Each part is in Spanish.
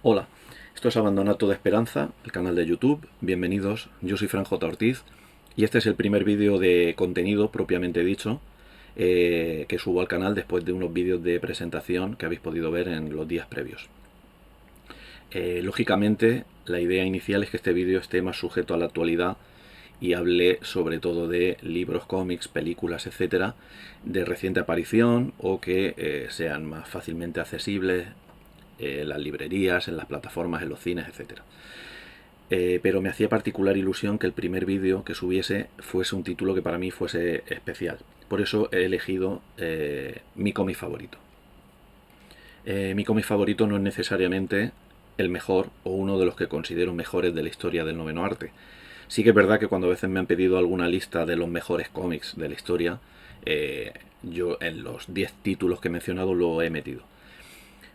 Hola, esto es Abandonato de Esperanza, el canal de YouTube. Bienvenidos, yo soy Fran J. Ortiz y este es el primer vídeo de contenido propiamente dicho que subo al canal después de unos vídeos de presentación que habéis podido ver en los días previos. Lógicamente, la idea inicial es que este vídeo esté más sujeto a la actualidad y hable sobre todo de libros, cómics, películas, etcétera, de reciente aparición o que sean más fácilmente accesibles en las librerías, en las plataformas, en los cines, etcétera. Pero me hacía particular ilusión que el primer vídeo que subiese fuese un título que para mí fuese especial. Por eso he elegido mi cómic favorito. Mi cómic favorito no es necesariamente el mejor o uno de los que considero mejores de la historia del noveno arte. Sí que es verdad que cuando a veces me han pedido alguna lista de los mejores cómics de la historia, yo en los 10 títulos que he mencionado lo he metido.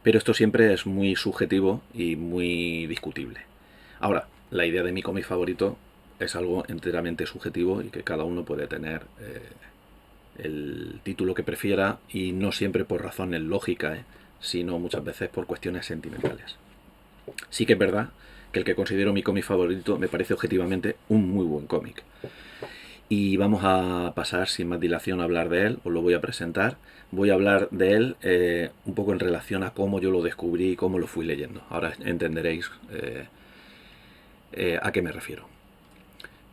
Pero esto siempre es muy subjetivo y muy discutible. Ahora, la idea de mi cómic favorito es algo enteramente subjetivo y que cada uno puede tener el título que prefiera y no siempre por razones lógicas, sino muchas veces por cuestiones sentimentales. Sí que es verdad que el que considero mi cómic favorito me parece objetivamente un muy buen cómic. Y vamos a pasar sin más dilación a hablar de él, os lo voy a presentar. Voy a hablar de él un poco en relación a cómo yo lo descubrí y cómo lo fui leyendo. Ahora entenderéis a qué me refiero.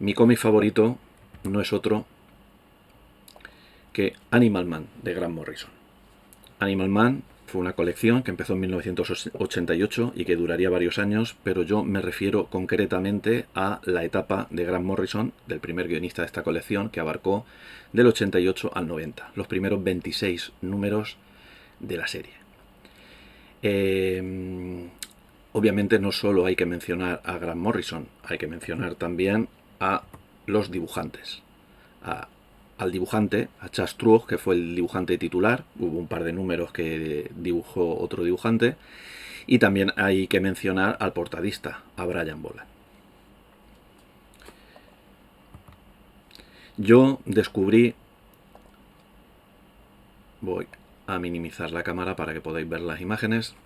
Mi cómic favorito no es otro que Animal Man, de Grant Morrison. Animal Man fue una colección que empezó en 1988 y que duraría varios años, pero yo me refiero concretamente a la etapa de Grant Morrison, del primer guionista de esta colección, que abarcó del 88 al 90, los primeros 26 números de la serie. Obviamente no solo hay que mencionar a Grant Morrison, hay que mencionar también a los dibujantes, al dibujante, a Chas Truog, que fue el dibujante titular. Hubo un par de números que dibujó otro dibujante. Y también hay que mencionar al portadista, a Brian Boland. Yo descubrí... Voy a minimizar la cámara para que podáis ver las imágenes.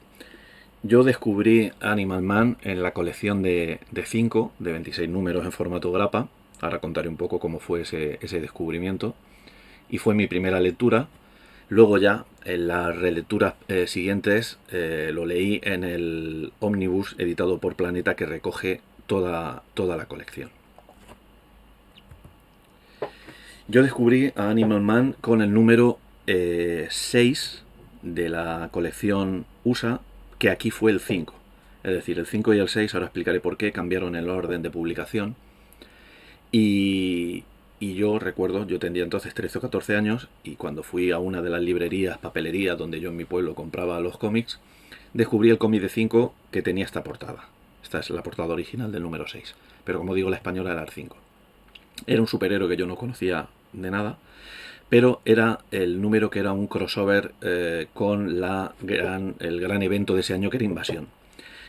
Yo descubrí Animal Man en la colección de 5, de 26 números en formato grapa. Ahora contaré un poco cómo fue ese descubrimiento. Y fue mi primera lectura. Luego ya, en las relecturas siguientes, lo leí en el ómnibus editado por Planeta, que recoge toda la colección. Yo descubrí a Animal Man con el número 6 de la colección USA, que aquí fue el 5. Es decir, el 5 y el 6, ahora explicaré por qué, cambiaron el orden de publicación. Y yo recuerdo, yo tendría entonces 13 o 14 años, y cuando fui a una de las librerías, papelerías, donde yo en mi pueblo compraba los cómics, descubrí el cómic de 5 que tenía esta portada. Esta es la portada original del número 6. Pero como digo, la española era el 5. Era un superhéroe que yo no conocía de nada, pero era el número que era un crossover con el gran evento de ese año, que era Invasión.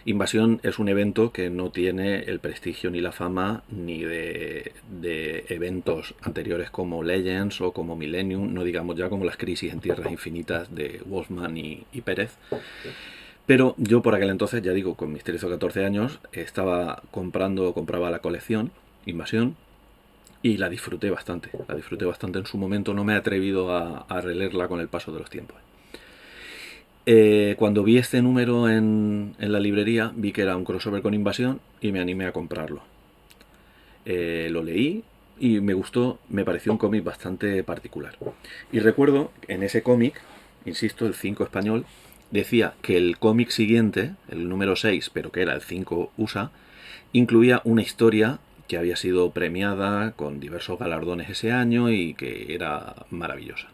Invasión es un evento que no tiene el prestigio ni la fama ni de eventos anteriores como Legends o como Millennium, no digamos ya como las Crisis en Tierras Infinitas de Wolfman y Pérez. Pero yo por aquel entonces, ya digo, con mis 13 o 14 años, compraba la colección Invasión y la disfruté bastante. La disfruté bastante en su momento, no me he atrevido a releerla con el paso de los tiempos. Cuando vi este número en la librería, vi que era un crossover con Invasión y me animé a comprarlo. Lo leí y me gustó, me pareció un cómic bastante particular. Y recuerdo en ese cómic, insisto, el 5 español, decía que el cómic siguiente, el número 6, pero que era el 5 USA, incluía una historia que había sido premiada con diversos galardones ese año y que era maravillosa.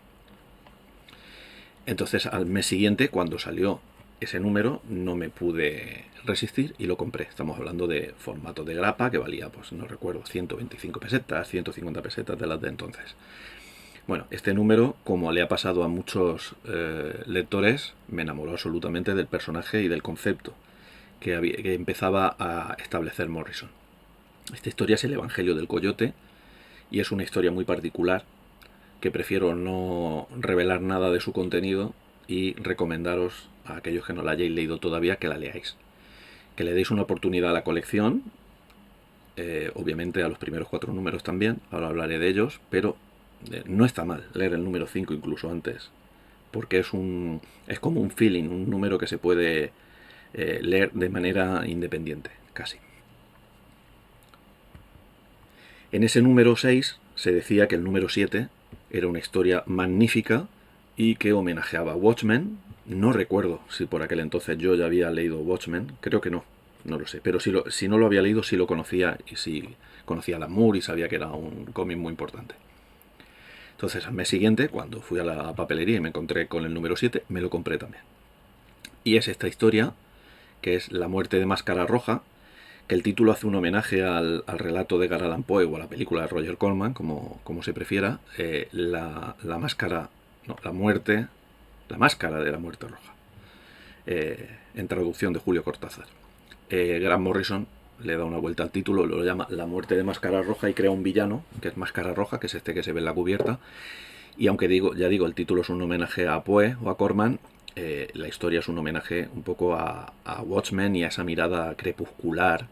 Entonces al mes siguiente, cuando salió ese número, no me pude resistir y lo compré. Estamos hablando de formato de grapa que valía, pues no recuerdo, 125 pesetas, 150 pesetas de las de entonces. Bueno, este número, como le ha pasado a muchos lectores, me enamoró absolutamente del personaje y del concepto que empezaba a establecer Morrison. Esta historia es el Evangelio del Coyote y es una historia muy particular que prefiero no revelar nada de su contenido y recomendaros a aquellos que no la hayáis leído todavía que la leáis. que le deis una oportunidad a la colección, obviamente a los primeros 4 números también, ahora hablaré de ellos, pero no está mal leer el número 5 incluso antes, porque es como un feeling, un número que se puede leer de manera independiente, casi. En ese número 6 se decía que el número 7 era una historia magnífica y que homenajeaba a Watchmen. No recuerdo si por aquel entonces yo ya había leído Watchmen, creo que no, no lo sé, pero si no lo había leído sí lo conocía, y sí conocía a Alan Moore y sabía que era un cómic muy importante. Entonces al mes siguiente, cuando fui a la papelería y me encontré con el número 7, me lo compré también. Y es esta historia, que es La muerte de Máscara Roja, que el título hace un homenaje al relato de Edgar Allan Poe o a la película de Roger Corman, como se prefiera, la máscara, no, la muerte, la máscara de la muerte roja, en traducción de Julio Cortázar. Grant Morrison le da una vuelta al título, lo llama La muerte de Máscara Roja y crea un villano, que es Máscara Roja, que es este que se ve en la cubierta. Y aunque ya digo, el título es un homenaje a Poe o a Corman, la historia es un homenaje un poco a Watchmen y a esa mirada crepuscular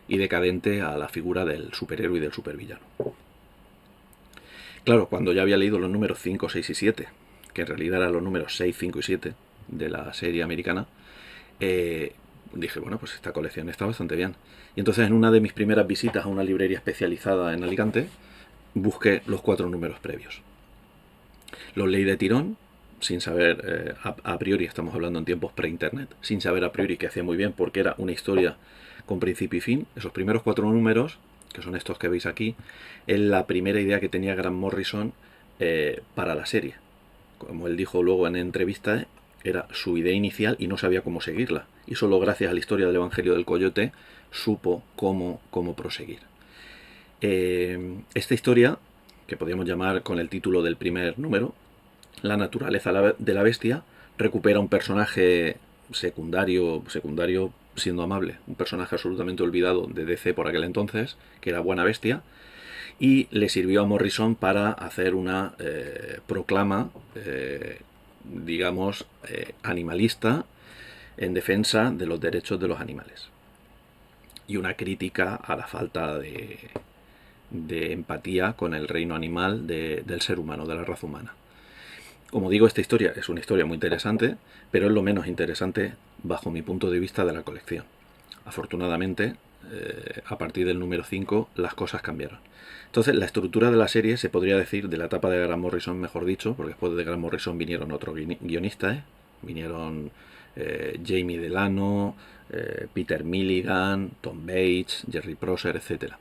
y decadente a la figura del superhéroe y del supervillano. Claro, cuando ya había leído los números 5, 6 y 7, que en realidad eran los números 6, 5 y 7 de la serie americana, dije, bueno, pues esta colección está bastante bien. Y entonces en una de mis primeras visitas a una librería especializada en Alicante, busqué los 4 números previos. Los leí de tirón, sin saber, a priori, estamos hablando en tiempos pre-internet, sin saber a priori que hacía muy bien porque era una historia con principio y fin. Esos primeros 4 números, que son estos que veis aquí, es la primera idea que tenía Grant Morrison para la serie. Como él dijo luego en entrevista, era su idea inicial y no sabía cómo seguirla. Y solo gracias a la historia del Evangelio del Coyote supo cómo proseguir. Esta historia, que podríamos llamar con el título del primer número, La naturaleza de la bestia, recupera un personaje secundario siendo amable, un personaje absolutamente olvidado de DC por aquel entonces, que era Buena Bestia, y le sirvió a Morrison para hacer una proclama, digamos, animalista en defensa de los derechos de los animales. Y una crítica a la falta de empatía con el reino animal del ser humano, de la raza humana. Como digo, esta historia es una historia muy interesante, pero es lo menos interesante bajo mi punto de vista de la colección. Afortunadamente, a partir del número 5 las cosas cambiaron. Entonces, la estructura de la serie se podría decir, de la etapa de Grant Morrison, mejor dicho, porque después de Grant Morrison vinieron otros guionistas, vinieron Jamie Delano, Peter Milligan, Tom Bates, Jerry Prosser, etc.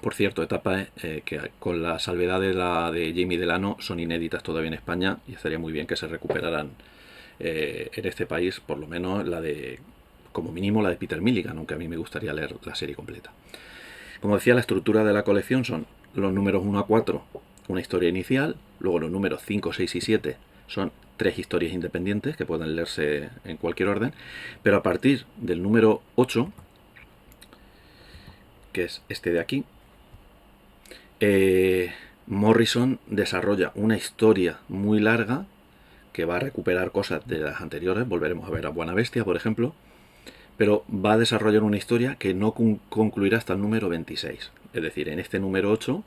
Por cierto, etapas que con la salvedad de la de Jamie Delano son inéditas todavía en España y estaría muy bien que se recuperaran en este país, por lo menos la de, como mínimo la de Peter Milligan, aunque a mí me gustaría leer la serie completa. Como decía, la estructura de la colección son los números 1 a 4, una historia inicial, luego los números 5, 6 y 7 son 3 historias independientes que pueden leerse en cualquier orden, pero a partir del número 8, que es este de aquí, Morrison desarrolla una historia muy larga que va a recuperar cosas de las anteriores. Volveremos a ver a Buena Bestia, por ejemplo, pero va a desarrollar una historia que no concluirá hasta el número 26. Es decir, en este número 8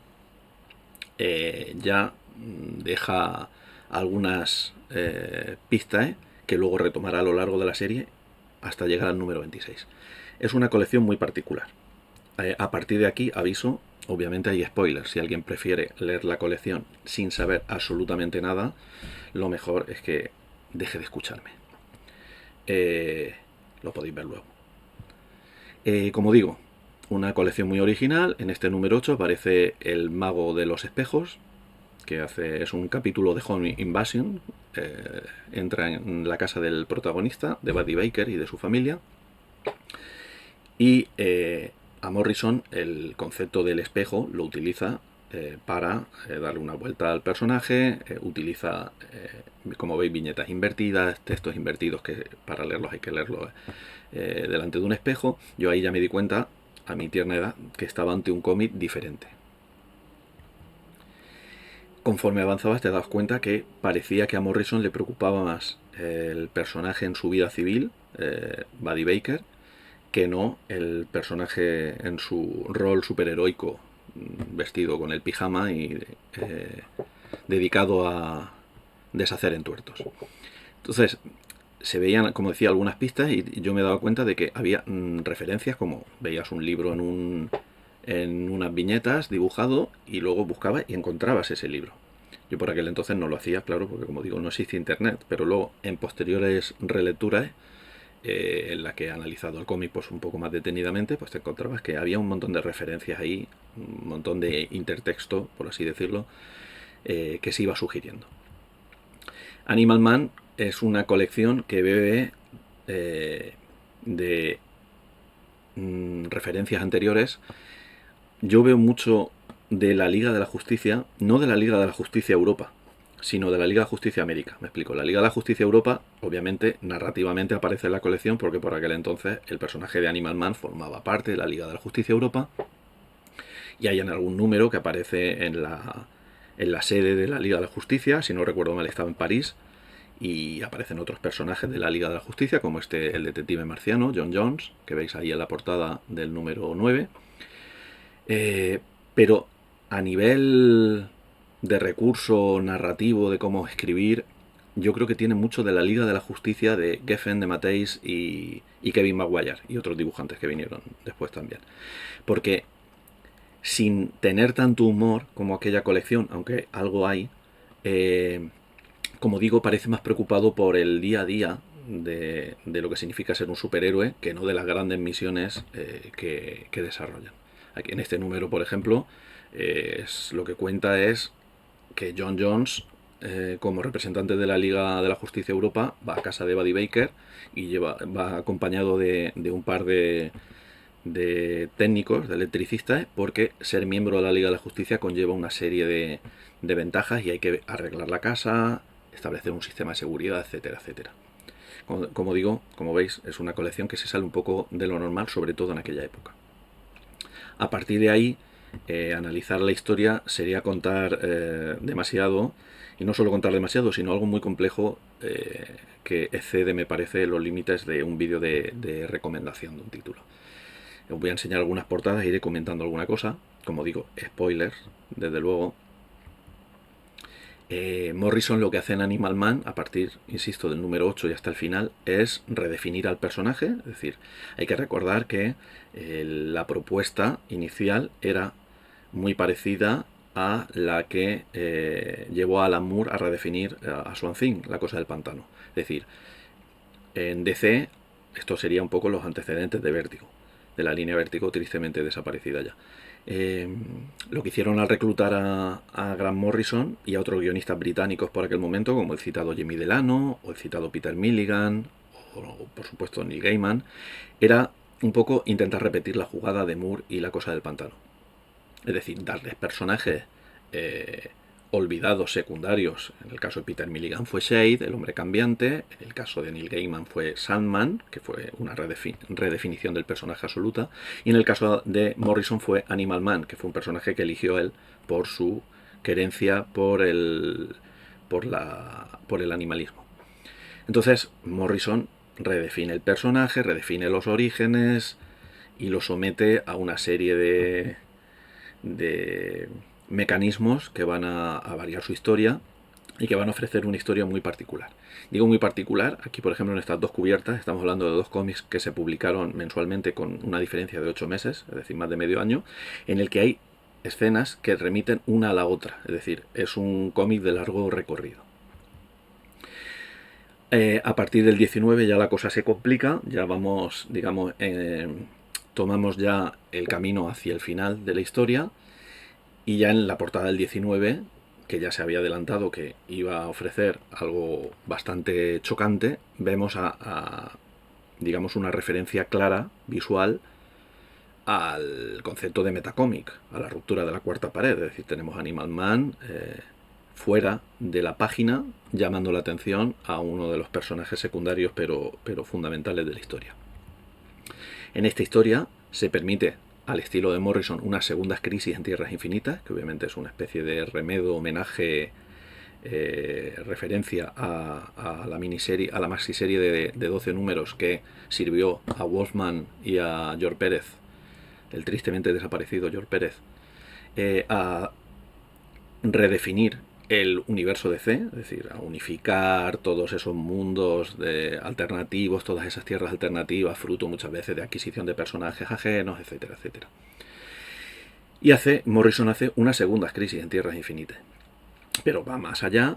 ya deja algunas pistas que luego retomará a lo largo de la serie hasta llegar al número 26. Es una colección muy particular. A partir de aquí, aviso, obviamente hay spoilers. Si alguien prefiere leer la colección sin saber absolutamente nada, lo mejor es que deje de escucharme. Lo podéis ver luego. Como digo, una colección muy original. En este número 8 aparece el mago de los espejos, que es un capítulo de Home Invasion. Entra en la casa del protagonista, de Buddy Baker y de su familia. Y a Morrison el concepto del espejo lo utiliza para darle una vuelta al personaje. Utiliza, como veis, viñetas invertidas, textos invertidos que para leerlos hay que leerlos delante de un espejo. Yo ahí ya me di cuenta, a mi tierna edad, que estaba ante un cómic diferente. Conforme avanzabas te das cuenta que parecía que a Morrison le preocupaba más el personaje en su vida civil, Buddy Baker, que no el personaje en su rol superheroico, vestido con el pijama y dedicado a deshacer entuertos. Entonces, se veían, como decía, algunas pistas y yo me he dado cuenta de que había referencias, como veías un libro en unas viñetas dibujado y luego buscabas y encontrabas ese libro. Yo por aquel entonces no lo hacía, claro, porque como digo, no existe internet, pero luego en posteriores relecturas en la que he analizado el cómic pues un poco más detenidamente, pues te encontrabas que había un montón de referencias ahí, un montón de intertexto, por así decirlo, que se iba sugiriendo. Animal Man es una colección que bebe de referencias anteriores. Yo veo mucho de la Liga de la Justicia, no de la Liga de la Justicia Europa, sino de la Liga de la Justicia América. Me explico. La Liga de la Justicia Europa, obviamente, narrativamente aparece en la colección porque por aquel entonces el personaje de Animal Man formaba parte de la Liga de la Justicia Europa y hay en algún número que aparece en la sede de la Liga de la Justicia, si no recuerdo mal estaba en París, y aparecen otros personajes de la Liga de la Justicia, como el detective marciano, John Jones, que veis ahí en la portada del número 9. Pero a nivel de recurso narrativo, de cómo escribir, yo creo que tiene mucho de la Liga de la Justicia de Geffen, de Matthijs y Kevin Maguire y otros dibujantes que vinieron después también. Porque sin tener tanto humor como aquella colección, aunque algo hay, como digo, parece más preocupado por el día a día de lo que significa ser un superhéroe que no de las grandes misiones que desarrollan. Aquí en este número, por ejemplo, lo que cuenta es que John Jones, como representante de la Liga de la Justicia Europa, va a casa de Buddy Baker y va acompañado de un par de técnicos, de electricistas, porque ser miembro de la Liga de la Justicia conlleva una serie de ventajas y hay que arreglar la casa, establecer un sistema de seguridad, etcétera, etcétera. Como digo, como veis, es una colección que se sale un poco de lo normal, sobre todo en aquella época. A partir de ahí, analizar la historia sería contar demasiado, y no solo contar demasiado, sino algo muy complejo que excede, me parece, los límites de un vídeo de recomendación de un título. Os voy a enseñar algunas portadas, iré comentando alguna cosa, como digo, spoilers, desde luego. Morrison lo que hace en Animal Man, a partir, insisto, del número 8 y hasta el final, es redefinir al personaje. Es decir, hay que recordar que la propuesta inicial era muy parecida a la que llevó a Alan Moore a redefinir a Swamp Thing, la cosa del pantano. Es decir, en DC, esto sería un poco los antecedentes de Vértigo, de la línea Vértigo, tristemente desaparecida ya. Lo que hicieron al reclutar a Grant Morrison y a otros guionistas británicos por aquel momento, como el citado Jimmy Delano o el citado Peter Milligan o por supuesto Neil Gaiman, era un poco intentar repetir la jugada de Moore y la cosa del pantano. Es decir, darles personajes olvidados secundarios. En el caso de Peter Milligan fue Shade, el hombre cambiante. En el caso de Neil Gaiman fue Sandman, que fue una redefinición del personaje absoluta. Y en el caso de Morrison fue Animal Man, que fue un personaje que eligió él por su querencia por el animalismo. Entonces Morrison redefine el personaje, redefine los orígenes y lo somete a una serie de mecanismos que van a variar su historia y que van a ofrecer una historia muy particular. Digo muy particular, aquí por ejemplo en estas dos cubiertas estamos hablando de dos cómics que se publicaron mensualmente con una diferencia de 8 meses, es decir, más de medio año, en el que hay escenas que remiten una a la otra, es decir, es un cómic de largo recorrido. A partir del 19 ya la cosa se complica, ya vamos, digamos, tomamos ya el camino hacia el final de la historia. Y ya en la portada del 19, que ya se había adelantado que iba a ofrecer algo bastante chocante, vemos digamos, una referencia clara, visual, al concepto de metacómic, a la ruptura de la cuarta pared. Es decir, tenemos Animal Man fuera de la página, llamando la atención a uno de los personajes secundarios, pero fundamentales de la historia. En esta historia se permite, al estilo de Morrison, unas segundas crisis en Tierras Infinitas, que obviamente es una especie de remedo, homenaje referencia a la miniserie, a la maxiserie de 12 números que sirvió a Wolfman y a George Pérez, el tristemente desaparecido George Pérez, a redefinir el universo DC, es decir, a unificar todos esos mundos alternativos, todas esas tierras alternativas, fruto muchas veces de adquisición de personajes ajenos, etcétera, etcétera. Y Morrison hace una segunda crisis en Tierras Infinitas, pero va más allá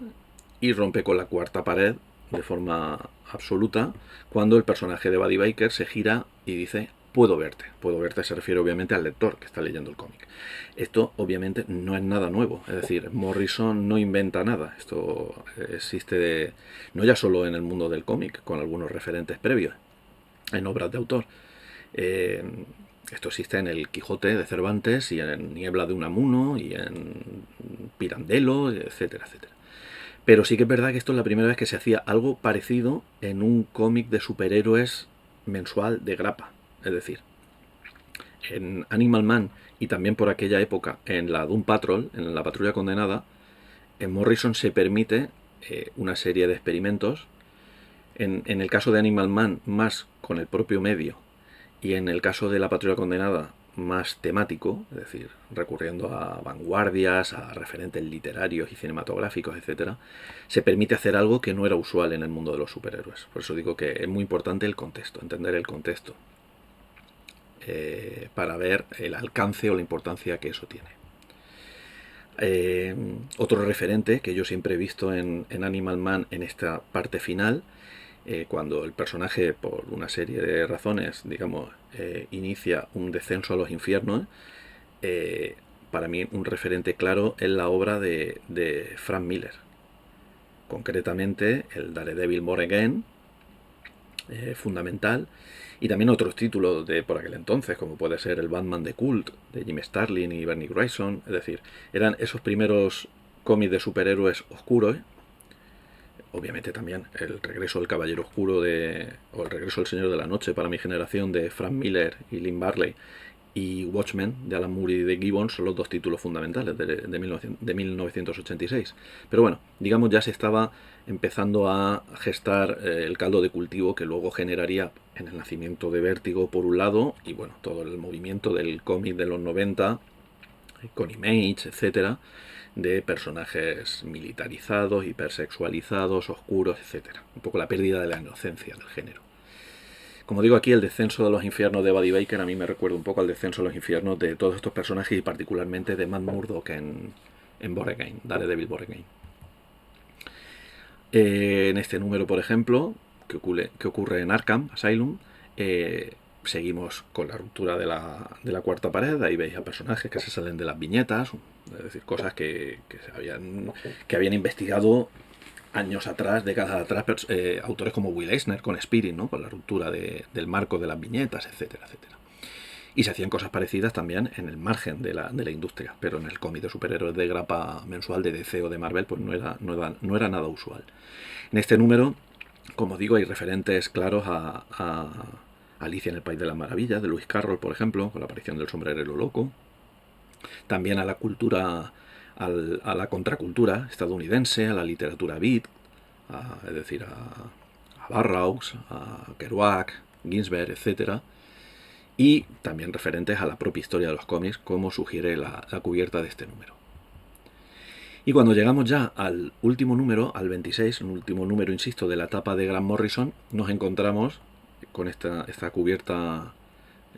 y rompe con la cuarta pared de forma absoluta cuando el personaje de Buddy Baker se gira y dice: puedo verte. Puedo verte se refiere obviamente al lector que está leyendo el cómic. Esto obviamente no es nada nuevo, es decir, Morrison no inventa nada. Esto existe no ya solo en el mundo del cómic, con algunos referentes previos en obras de autor. Esto existe en el Quijote de Cervantes y en Niebla de Unamuno y en Pirandello, etcétera, etcétera. Pero sí que es verdad que esto es la primera vez que se hacía algo parecido en un cómic de superhéroes mensual de grapa. Es decir, en Animal Man y también por aquella época en la Doom Patrol, en la Patrulla Condenada, en Morrison se permite una serie de experimentos. En el caso de Animal Man, más con el propio medio, y en el caso de la Patrulla Condenada, más temático, es decir, recurriendo a vanguardias, a referentes literarios y cinematográficos, etcétera, se permite hacer algo que no era usual en el mundo de los superhéroes. Por eso digo que es muy importante el contexto, entender el contexto, para ver el alcance o la importancia que eso tiene. Otro referente que yo siempre he visto en Animal Man en esta parte final, cuando el personaje, por una serie de razones, digamos, inicia un descenso a los infiernos, para mí un referente claro es la obra de Frank Miller, concretamente el Daredevil Born Again, fundamental, y también otros títulos de por aquel entonces, como puede ser el Batman de Cult, de Jim Starlin y Bernie Wrightson. Es decir, eran esos primeros cómics de superhéroes oscuros. Obviamente también el regreso del Caballero Oscuro o el regreso del Señor de la Noche para mi generación de Frank Miller y Lynn Barley, y Watchmen de Alan Moore y de Gibbons son los dos títulos fundamentales de 1986. Pero bueno, digamos, ya se estaba empezando a gestar el caldo de cultivo que luego generaría en el nacimiento de Vértigo por un lado, y bueno, todo el movimiento del cómic de los 90 con Image, etcétera, de personajes militarizados, hipersexualizados, oscuros, etcétera. Un poco la pérdida de la inocencia del género. Como digo aquí, el descenso de los infiernos de Buddy Baker a mí me recuerda un poco al descenso de los infiernos de todos estos personajes y particularmente de Matt Murdock en Born Again, Daredevil Born Again. En este número, por ejemplo, que ocurre en Arkham Asylum, seguimos con la ruptura de la cuarta pared. Ahí veis a personajes que se salen de las viñetas, es decir, cosas que habían investigado años atrás, décadas atrás, autores como Will Eisner con Spirit, ¿no? Con la ruptura del marco de las viñetas, etcétera, etcétera. Y se hacían cosas parecidas también en el margen de la industria, pero en el cómic de superhéroes de grapa mensual de DC o de Marvel pues no era nada usual. En este número, como digo, hay referentes claros a Alicia en el País de las Maravillas, de Lewis Carroll, por ejemplo, con la aparición del sombrerero loco. También a la cultura, a la contracultura estadounidense, a la literatura beat, es decir, a Burroughs, a Kerouac, Ginsberg, etcétera. Y también referentes a la propia historia de los cómics, como sugiere la cubierta de este número. Y cuando llegamos ya al último número, al 26, un último número, insisto, de la etapa de Grant Morrison, nos encontramos con esta cubierta,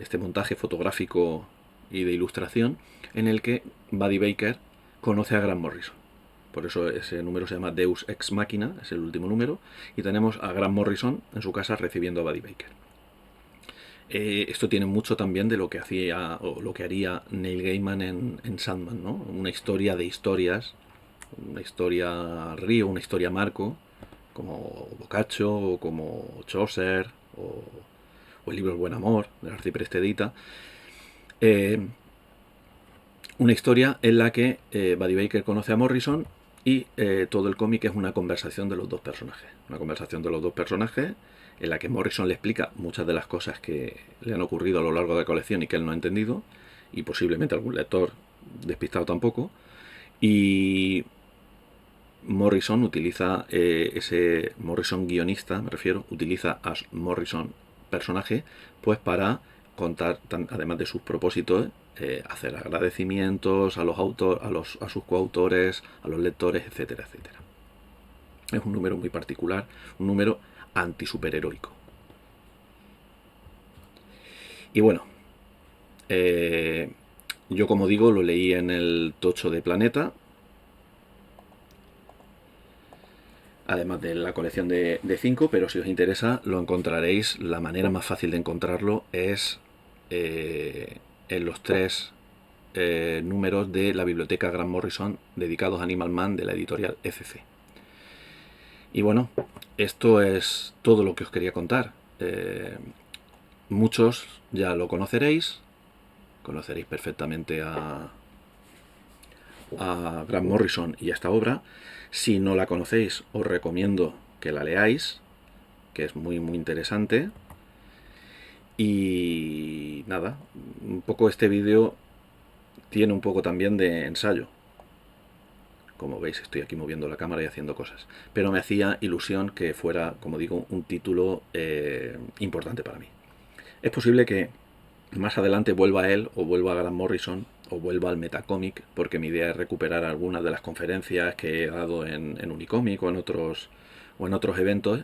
este montaje fotográfico y de ilustración, en el que Buddy Baker conoce a Grant Morrison. Por eso ese número se llama Deus Ex Machina, es el último número, y tenemos a Grant Morrison en su casa recibiendo a Buddy Baker. Esto tiene mucho también de lo que hacía o lo que haría Neil Gaiman en Sandman, ¿no? Una historia de historias, una historia río, una historia marco, como Boccaccio o como Chaucer o el libro El Buen Amor de Arcipreste Edita. Una historia en la que Buddy Baker conoce a Morrison y todo el cómic es una conversación de los dos personajes. Una conversación de los dos personajes en la que Morrison le explica muchas de las cosas que le han ocurrido a lo largo de la colección y que él no ha entendido, y posiblemente algún lector despistado tampoco. Y Morrison utiliza, ese Morrison guionista, me refiero, utiliza a Morrison personaje, pues para contar, además de sus propósitos, hacer agradecimientos a los autores, a sus coautores, a los lectores, etcétera, etcétera. Es un número muy particular, un número antisuperheroico. Y bueno, yo como digo lo leí en el tocho de Planeta, además de la colección de 5, pero si os interesa lo encontraréis. La manera más fácil de encontrarlo es en los 3 números de la biblioteca Grant Morrison dedicados a Animal Man de la editorial ECC. Y bueno, esto es todo lo que os quería contar. Muchos ya lo conoceréis perfectamente a Grant Morrison y a esta obra. Si no la conocéis, os recomiendo que la leáis, que es muy muy interesante. Y nada, un poco este vídeo tiene un poco también de ensayo. Como veis, estoy aquí moviendo la cámara y haciendo cosas. Pero me hacía ilusión que fuera, como digo, un título importante para mí. Es posible que más adelante vuelva a él, o vuelva a Grant Morrison, o vuelva al Metacomic, porque mi idea es recuperar algunas de las conferencias que he dado en Unicomic o en otros eventos.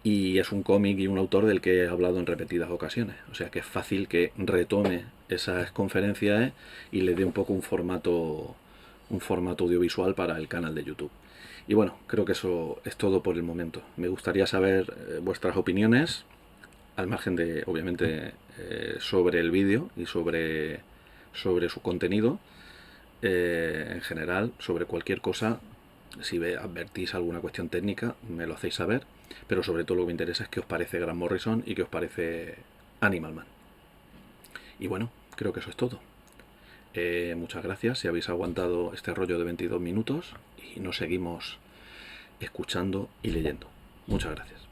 Y es un cómic y un autor del que he hablado en repetidas ocasiones. O sea que es fácil que retome esas conferencias y le dé un poco un formato audiovisual para el canal de YouTube. Y bueno, creo que eso es todo por el momento. Me gustaría saber vuestras opiniones, al margen de, obviamente, sobre el vídeo y sobre su contenido. En general, sobre cualquier cosa. Si advertís alguna cuestión técnica, me lo hacéis saber. Pero sobre todo lo que me interesa es qué os parece Grant Morrison y qué os parece Animal Man. Y bueno, creo que eso es todo. Muchas gracias si habéis aguantado este rollo de 22 minutos y nos seguimos escuchando y leyendo. Muchas gracias.